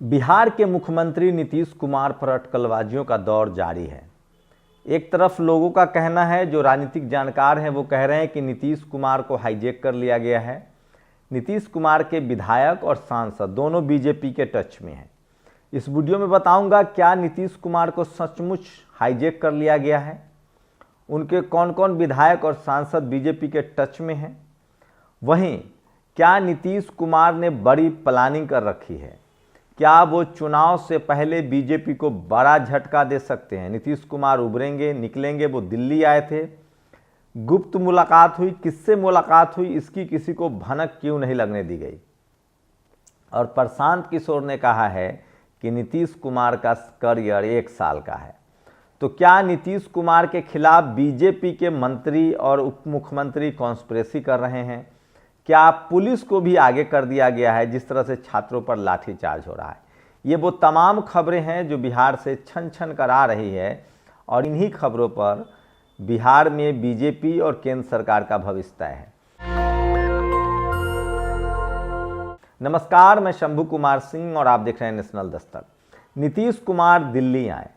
बिहार के मुख्यमंत्री नीतीश कुमार पर अटकलबाजियों का दौर जारी है। एक तरफ लोगों का कहना है, जो राजनीतिक जानकार हैं वो कह रहे हैं कि नीतीश कुमार को हाईजैक कर लिया गया है। नीतीश कुमार के विधायक और सांसद दोनों बीजेपी के टच में हैं। इस वीडियो में बताऊंगा क्या नीतीश कुमार को सचमुच हाईजैक कर लिया गया है, उनके कौन कौन विधायक और सांसद बीजेपी के टच में हैं, वहीं क्या नीतीश कुमार ने बड़ी प्लानिंग कर रखी है, क्या वो चुनाव से पहले बीजेपी को बड़ा झटका दे सकते हैं। नीतीश कुमार उभरेंगे, निकलेंगे। वो दिल्ली आए थे, गुप्त मुलाकात हुई, किससे मुलाकात हुई इसकी किसी को भनक क्यों नहीं लगने दी गई। और प्रशांत किशोर ने कहा है कि नीतीश कुमार का करियर 1 साल का है। तो क्या नीतीश कुमार के खिलाफ बीजेपी के मंत्री और उप मुख्यमंत्री कॉन्स्पिरेसी कर रहे हैं? क्या पुलिस को भी आगे कर दिया गया है, जिस तरह से छात्रों पर लाठीचार्ज हो रहा है? ये वो तमाम खबरें हैं जो बिहार से छन छन कर आ रही है, और इन्हीं खबरों पर बिहार में बीजेपी और केंद्र सरकार का भविष्य तय है। नमस्कार, मैं शंभू कुमार सिंह और आप देख रहे हैं नेशनल दस्तक। नीतीश कुमार दिल्ली आए,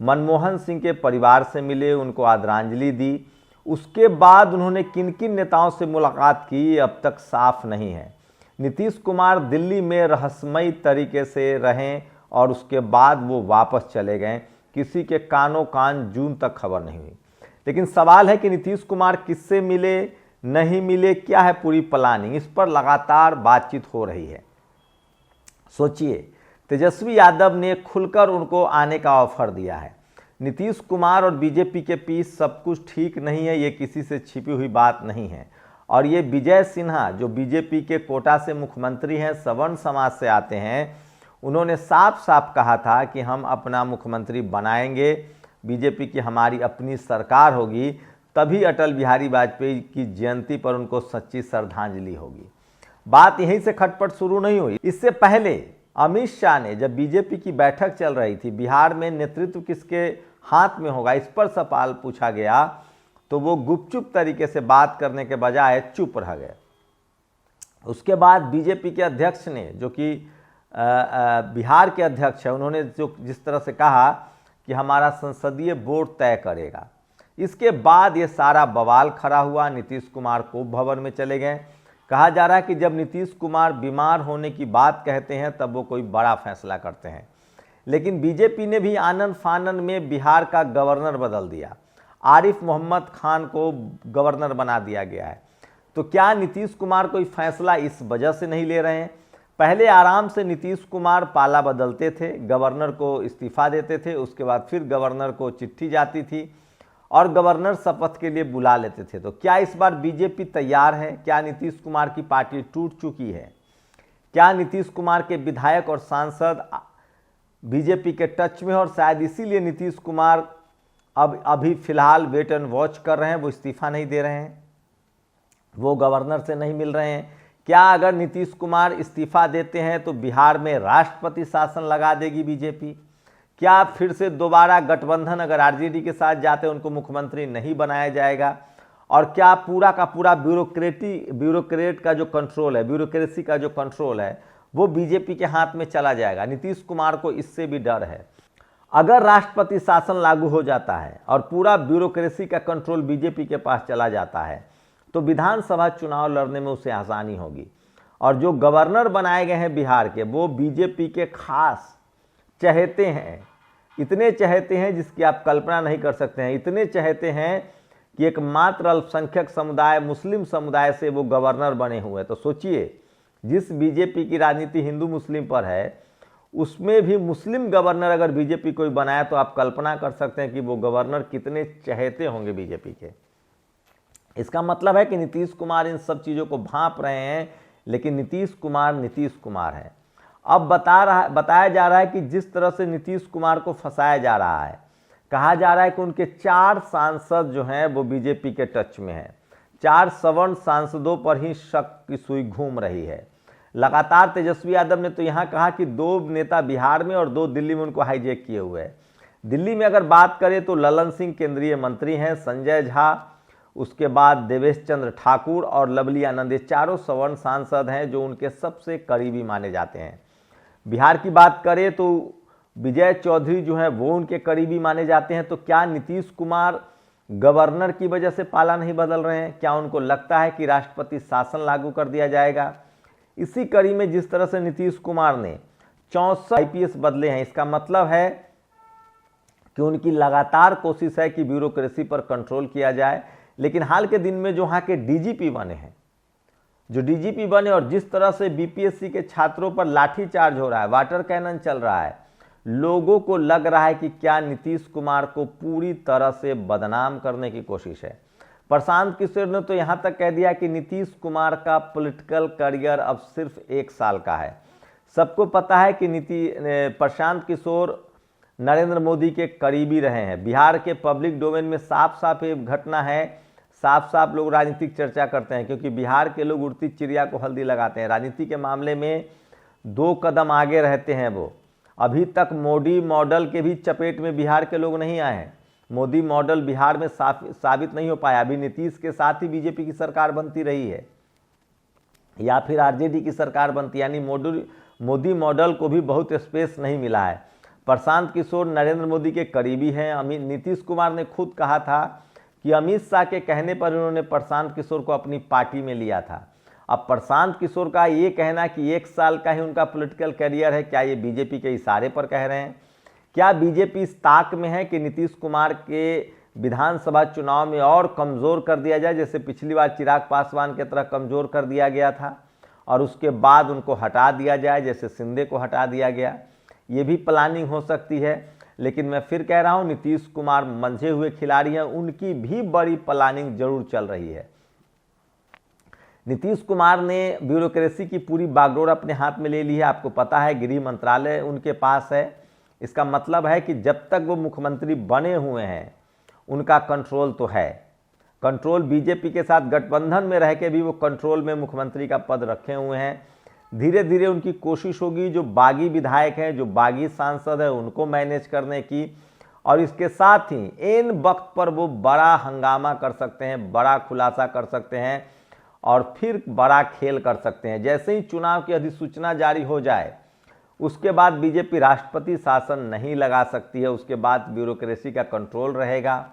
मनमोहन सिंह के परिवार से मिले, उनको आदरांजलि दी। उसके बाद उन्होंने किन किन नेताओं से मुलाकात की अब तक साफ नहीं है। नीतीश कुमार दिल्ली में रहस्यमयी तरीके से रहें और उसके बाद वो वापस चले गए। किसी के कानों कान जून तक खबर नहीं हुई। लेकिन सवाल है कि नीतीश कुमार किससे मिले, नहीं मिले, क्या है पूरी प्लानिंग, इस पर लगातार बातचीत हो रही है। सोचिए, तेजस्वी यादव ने खुलकर उनको आने का ऑफर दिया है। नीतीश कुमार और बीजेपी के बीच सब कुछ ठीक नहीं है, ये किसी से छिपी हुई बात नहीं है। और ये विजय सिन्हा जो बीजेपी के कोटा से मुख्यमंत्री हैं, सवर्ण समाज से आते हैं, उन्होंने साफ साफ कहा था कि हम अपना मुख्यमंत्री बनाएंगे, बीजेपी की हमारी अपनी सरकार होगी, तभी अटल बिहारी वाजपेयी की जयंती पर उनको सच्ची श्रद्धांजलि होगी। बात यहीं से खटपट शुरू नहीं हुई। इससे पहले अमित शाह ने, जब बीजेपी की बैठक चल रही थी, बिहार में नेतृत्व किसके हाथ में होगा इस पर सवाल पूछा गया, तो वो गुपचुप तरीके से बात करने के बजाय चुप रह गए। उसके बाद बीजेपी के अध्यक्ष ने, जो कि बिहार के अध्यक्ष है, उन्होंने जिस तरह से कहा कि हमारा संसदीय बोर्ड तय करेगा, इसके बाद ये सारा बवाल खड़ा हुआ। नीतीश कुमार को भवन में चले गए। कहा जा रहा है कि जब नीतीश कुमार बीमार होने की बात कहते हैं तब वो कोई बड़ा फैसला करते हैं। लेकिन बीजेपी ने भी आनन फानन में बिहार का गवर्नर बदल दिया। आरिफ मोहम्मद खान को गवर्नर बना दिया गया है। तो क्या नीतीश कुमार कोई फैसला इस वजह से नहीं ले रहे हैं? पहले आराम से नीतीश कुमार पाला बदलते थे, गवर्नर को इस्तीफा देते थे, उसके बाद फिर गवर्नर को चिट्ठी जाती थी और गवर्नर शपथ के लिए बुला लेते थे। तो क्या इस बार बीजेपी तैयार है? क्या नीतीश कुमार की पार्टी टूट चुकी है? क्या नीतीश कुमार के विधायक और सांसद बीजेपी के टच में, और शायद इसीलिए नीतीश कुमार अभी फिलहाल वेट एंड वॉच कर रहे हैं, वो इस्तीफा नहीं दे रहे हैं, वो गवर्नर से नहीं मिल रहे हैं? क्या अगर नीतीश कुमार इस्तीफा देते हैं तो बिहार में राष्ट्रपति शासन लगा देगी बीजेपी? क्या फिर से दोबारा गठबंधन अगर आरजेडी के साथ जाते हैं उनको मुख्यमंत्री नहीं बनाया जाएगा? और क्या पूरा का पूरा ब्यूरोक्रेट का जो कंट्रोल है, ब्यूरोक्रेसी का जो कंट्रोल है, वो बीजेपी के हाथ में चला जाएगा? नीतीश कुमार को इससे भी डर है। अगर राष्ट्रपति शासन लागू हो जाता है और पूरा ब्यूरोक्रेसी का कंट्रोल बीजेपी के पास चला जाता है तो विधानसभा चुनाव लड़ने में उसे आसानी होगी। और जो गवर्नर बनाए गए हैं बिहार के, वो बीजेपी के खास चहेते हैं, इतने चहेते हैं जिसकी आप कल्पना नहीं कर सकते हैं। इतने चहेते हैं कि एक मात्र अल्पसंख्यक समुदाय, मुस्लिम समुदाय से वो गवर्नर बने हुए हैं। तो सोचिए, जिस बीजेपी की राजनीति हिंदू मुस्लिम पर है, उसमें भी मुस्लिम गवर्नर अगर बीजेपी कोई बनाया तो आप कल्पना कर सकते हैं कि वो गवर्नर कितने चहेते होंगे बीजेपी के। इसका मतलब है कि नीतीश कुमार इन सब चीज़ों को भांप रहे हैं, लेकिन नीतीश कुमार है। अब बताया जा रहा है कि जिस तरह से नीतीश कुमार को फंसाया जा रहा है, कहा जा रहा है कि उनके 4 सांसद जो हैं वो बीजेपी के टच में हैं। 4 सवर्ण सांसदों पर ही शक की सुई घूम रही है। लगातार तेजस्वी यादव ने तो यहाँ कहा कि 2 नेता बिहार में और 2 दिल्ली में उनको हाईजैक किए हुए हैं। दिल्ली में अगर बात करें तो ललन सिंह केंद्रीय मंत्री हैं, संजय झा, उसके बाद देवेश चंद्र ठाकुर और लवली आनंद, ये चारों सवर्ण सांसद हैं जो उनके सबसे करीबी माने जाते हैं। बिहार की बात करें तो विजय चौधरी जो है वो उनके करीबी माने जाते हैं। तो क्या नीतीश कुमार गवर्नर की वजह से पाला नहीं बदल रहे हैं? क्या उनको लगता है कि राष्ट्रपति शासन लागू कर दिया जाएगा? इसी कड़ी में जिस तरह से नीतीश कुमार ने 64 आईपीएस बदले हैं, इसका मतलब है कि उनकी लगातार कोशिश है कि ब्यूरोक्रेसी पर कंट्रोल किया जाए। लेकिन हाल के दिन में जो वहाँ के डीजीपी बने हैं, जो डीजीपी बने, और जिस तरह से बीपीएससी के छात्रों पर लाठीचार्ज हो रहा है, वाटर कैनन चल रहा है, लोगों को लग रहा है कि क्या नीतीश कुमार को पूरी तरह से बदनाम करने की कोशिश है। प्रशांत किशोर ने तो यहाँ तक कह दिया कि नीतीश कुमार का पॉलिटिकल करियर अब सिर्फ 1 साल का है। सबको पता है कि प्रशांत किशोर नरेंद्र मोदी के करीबी रहे हैं। बिहार के पब्लिक डोमेन में साफ साफ ये घटना है, साफ साफ लोग राजनीतिक चर्चा करते हैं, क्योंकि बिहार के लोग उड़ती चिड़िया को हल्दी लगाते हैं। राजनीति के मामले में 2 कदम आगे रहते हैं वो। अभी तक मोदी मॉडल के भी चपेट में बिहार के लोग नहीं आए हैं। मोदी मॉडल बिहार में साबित नहीं हो पाया। अभी नीतीश के साथ ही बीजेपी की सरकार बनती रही है या फिर आरजेडी की सरकार बनती, यानी मोदी मॉडल को भी बहुत स्पेस नहीं मिला है। प्रशांत किशोर नरेंद्र मोदी के करीबी हैं। नीतीश कुमार ने खुद कहा था कि अमित शाह के कहने पर उन्होंने प्रशांत किशोर को अपनी पार्टी में लिया था। अब प्रशांत किशोर का ये कहना कि 1 साल का ही उनका पॉलिटिकल करियर है, क्या ये बीजेपी के इशारे पर कह रहे हैं? क्या बीजेपी इस ताक में है कि नीतीश कुमार के विधानसभा चुनाव में और कमज़ोर कर दिया जाए, जैसे पिछली बार चिराग पासवान की तरह कमज़ोर कर दिया गया था, और उसके बाद उनको हटा दिया जाए जैसे शिंदे को हटा दिया गया? ये भी प्लानिंग हो सकती है। लेकिन मैं फिर कह रहा हूँ, नीतीश कुमार मंझे हुए खिलाड़ी हैं, उनकी भी बड़ी प्लानिंग जरूर चल रही है। नीतीश कुमार ने ब्यूरोक्रेसी की पूरी बागडोर अपने हाथ में ले ली है। आपको पता है गृह मंत्रालय उनके पास है। इसका मतलब है कि जब तक वो मुख्यमंत्री बने हुए हैं उनका कंट्रोल तो है। कंट्रोल बीजेपी के साथ गठबंधन में रह के भी वो कंट्रोल में मुख्यमंत्री का पद रखे हुए हैं। धीरे धीरे उनकी कोशिश होगी जो बागी विधायक हैं, जो बागी सांसद हैं, उनको मैनेज करने की, और इसके साथ ही इन वक्त पर वो बड़ा हंगामा कर सकते हैं, बड़ा खुलासा कर सकते हैं और फिर बड़ा खेल कर सकते हैं। जैसे ही चुनाव की अधिसूचना जारी हो जाए उसके बाद बीजेपी राष्ट्रपति शासन नहीं लगा सकती है, उसके बाद ब्यूरोक्रेसी का कंट्रोल रहेगा।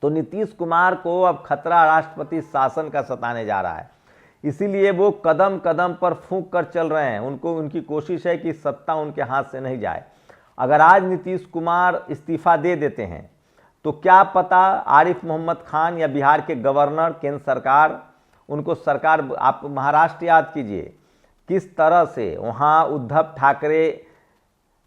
तो नीतीश कुमार को अब खतरा राष्ट्रपति शासन का सताने जा रहा है, इसीलिए वो कदम कदम पर फूंक कर चल रहे हैं। उनकी कोशिश है कि सत्ता उनके हाथ से नहीं जाए। अगर आज नीतीश कुमार इस्तीफा दे देते हैं तो क्या पता आरिफ मोहम्मद खान या बिहार के गवर्नर, केंद्र सरकार, उनको सरकार, आप महाराष्ट्र याद कीजिए किस तरह से वहाँ उद्धव ठाकरे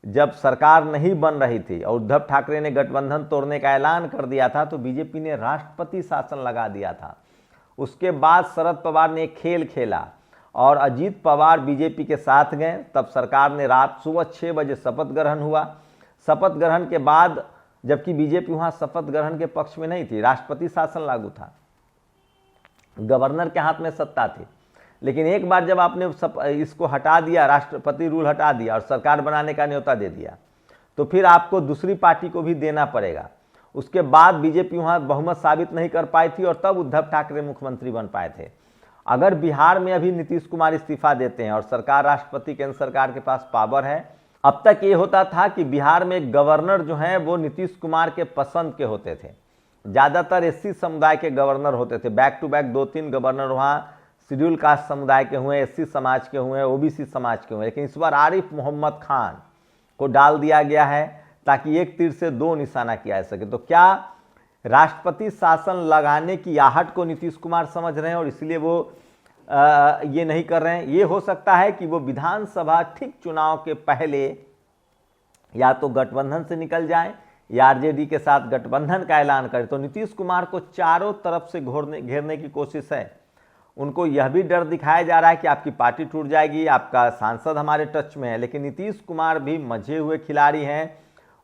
जब सरकार नहीं बन रही थी और उद्धव ठाकरे ने गठबंधन तोड़ने का ऐलान कर दिया था तो बीजेपी ने राष्ट्रपति शासन लगा दिया था। उसके बाद शरद पवार ने एक खेल खेला और अजीत पवार बीजेपी के साथ गए। तब सरकार ने सुबह 6 बजे शपथ ग्रहण हुआ। शपथ ग्रहण के बाद, जबकि बीजेपी वहाँ शपथ ग्रहण के पक्ष में नहीं थी, राष्ट्रपति शासन लागू था, गवर्नर के हाथ में सत्ता थी। लेकिन एक बार जब आपने इसको हटा दिया, राष्ट्रपति रूल हटा दिया और सरकार बनाने का न्योता दे दिया, तो फिर आपको दूसरी पार्टी को भी देना पड़ेगा। उसके बाद बीजेपी वहाँ बहुमत साबित नहीं कर पाई थी और तब उद्धव ठाकरे मुख्यमंत्री बन पाए थे। अगर बिहार में अभी नीतीश कुमार इस्तीफा देते हैं और सरकार, राष्ट्रपति केंद्र सरकार के पास पावर है, अब तक ये होता था कि बिहार में गवर्नर जो हैं वो नीतीश कुमार के पसंद के होते थे। ज़्यादातर एससी समुदाय के गवर्नर होते थे। बैक टू बैक 2-3 गवर्नर वहाँ शेड्यूल कास्ट समुदाय के हुए, एससी समाज के हुए, ओबीसी समाज के हुए। लेकिन इस बार आरिफ मोहम्मद खान को डाल दिया गया है ताकि एक तीर से 2 निशाना किया जा सके। तो क्या राष्ट्रपति शासन लगाने की आहट को नीतीश कुमार समझ रहे हैं और इसलिए वो ये नहीं कर रहे हैं? ये हो सकता है कि वो विधानसभा ठीक चुनाव के पहले या तो गठबंधन से निकल जाए या आरजेडी के साथ गठबंधन का ऐलान करें। तो नीतीश कुमार को चारों तरफ से घेरने की कोशिश है। उनको यह भी डर दिखाया जा रहा है कि आपकी पार्टी टूट जाएगी, आपका सांसद हमारे टच में है। लेकिन नीतीश कुमार भी मजे हुए खिलाड़ी हैं,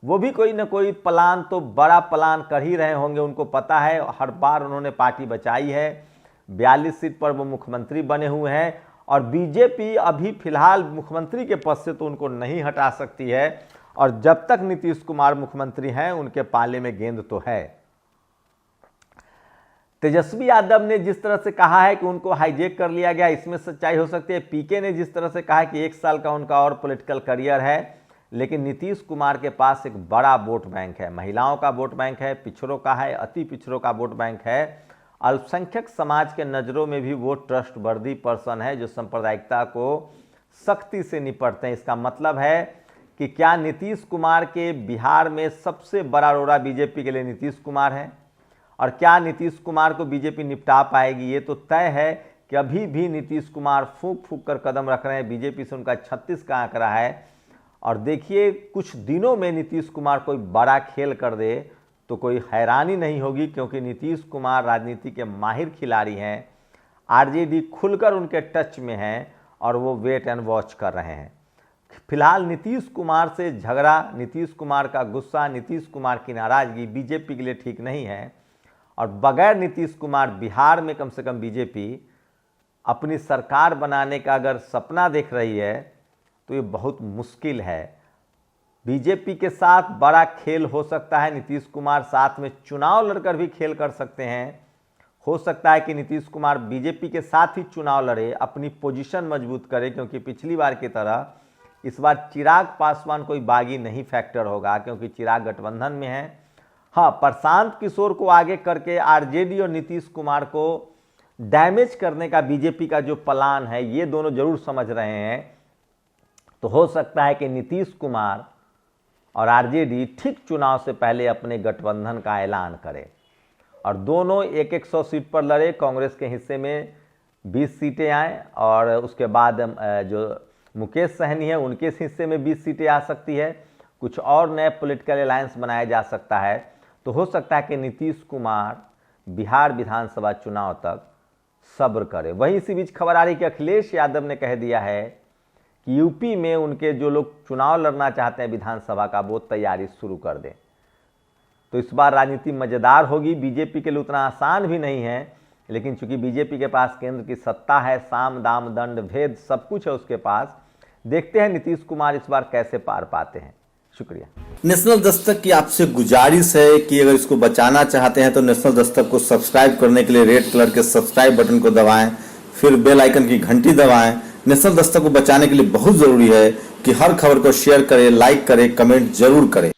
वो भी कोई ना कोई प्लान तो बड़ा प्लान कर ही रहे होंगे। उनको पता है हर बार उन्होंने पार्टी बचाई है, 42 सीट पर वो मुख्यमंत्री बने हुए हैं और बीजेपी अभी फिलहाल मुख्यमंत्री के पद से तो उनको नहीं हटा सकती है। और जब तक नीतीश कुमार मुख्यमंत्री हैं उनके पाले में गेंद तो है। तेजस्वी यादव ने जिस तरह से कहा है कि उनको हाईजैक कर लिया गया, इसमें सच्चाई हो सकती है। पीके ने जिस तरह से कहा है कि 1 साल का उनका और पॉलिटिकल करियर है, लेकिन नीतीश कुमार के पास एक बड़ा वोट बैंक है, महिलाओं का वोट बैंक है, पिछड़ों का है, अति पिछड़ों का वोट बैंक है, अल्पसंख्यक समाज के नज़रों में भी वो ट्रस्टवर्दी पर्सन है जो सांप्रदायिकता को सख्ती से निपटते हैं। इसका मतलब है कि क्या नीतीश कुमार के बिहार में सबसे बड़ा रोड़ा बीजेपी के लिए नीतीश कुमार है, और क्या नीतीश कुमार को बीजेपी निपटा पाएगी? ये तो तय है कि अभी भी नीतीश कुमार फूंक फूंक कर कदम रख रहे हैं। बीजेपी से उनका 36 का आंकड़ा है, और देखिए कुछ दिनों में नीतीश कुमार कोई बड़ा खेल कर दे तो कोई हैरानी नहीं होगी, क्योंकि नीतीश कुमार राजनीति के माहिर खिलाड़ी हैं। आरजेडी खुलकर उनके टच में है और वो वेट एंड वॉच कर रहे हैं। फिलहाल नीतीश कुमार से झगड़ा, नीतीश कुमार का गुस्सा, नीतीश कुमार की नाराजगी बीजेपी के लिए ठीक नहीं है, और बगैर नीतीश कुमार बिहार में कम से कम बीजेपी अपनी सरकार बनाने का अगर सपना देख रही है तो ये बहुत मुश्किल है। बीजेपी के साथ बड़ा खेल हो सकता है, नीतीश कुमार साथ में चुनाव लड़कर भी खेल कर सकते हैं। हो सकता है कि नीतीश कुमार बीजेपी के साथ ही चुनाव लड़े, अपनी पोजीशन मजबूत करे, क्योंकि पिछली बार की तरह इस बार चिराग पासवान कोई बागी नहीं फैक्टर होगा, क्योंकि चिराग गठबंधन में है। हाँ, प्रशांत किशोर को आगे करके आरजेडी और नीतीश कुमार को डैमेज करने का बीजेपी का जो प्लान है, ये दोनों जरूर समझ रहे हैं। तो हो सकता है कि नीतीश कुमार और आरजेडी ठीक चुनाव से पहले अपने गठबंधन का ऐलान करें और दोनों 100 सीट पर लड़े। कांग्रेस के हिस्से में 20 सीटें आएँ, और उसके बाद जो मुकेश सहनी है उनके हिस्से में 20 सीटें आ सकती है। कुछ और नए पॉलिटिकल अलायंस बनाया जा सकता है। तो हो सकता है कि नीतीश कुमार बिहार विधानसभा चुनाव तक सब्र करे। वहीं इसी बीच खबर आ रही कि अखिलेश यादव ने कह दिया है कि यूपी में उनके जो लोग चुनाव लड़ना चाहते हैं विधानसभा का, वो तैयारी शुरू कर दें। तो इस बार राजनीति मज़ेदार होगी। बीजेपी के लिए उतना आसान भी नहीं है, लेकिन चूंकि बीजेपी के पास केंद्र की सत्ता है, साम दाम दंड भेद सब कुछ है उसके पास। देखते हैं नीतीश कुमार इस बार कैसे पार पाते हैं। शुक्रिया। नेशनल दस्तक की आपसे गुजारिश है कि अगर इसको बचाना चाहते हैं तो नेशनल दस्तक को सब्सक्राइब करने के लिए रेड कलर के सब्सक्राइब बटन को दबाएं, फिर बेल आइकन की घंटी दबाएं। नेशनल दस्तक को बचाने के लिए बहुत जरूरी है कि हर खबर को शेयर करें, लाइक करें, कमेंट जरूर करें।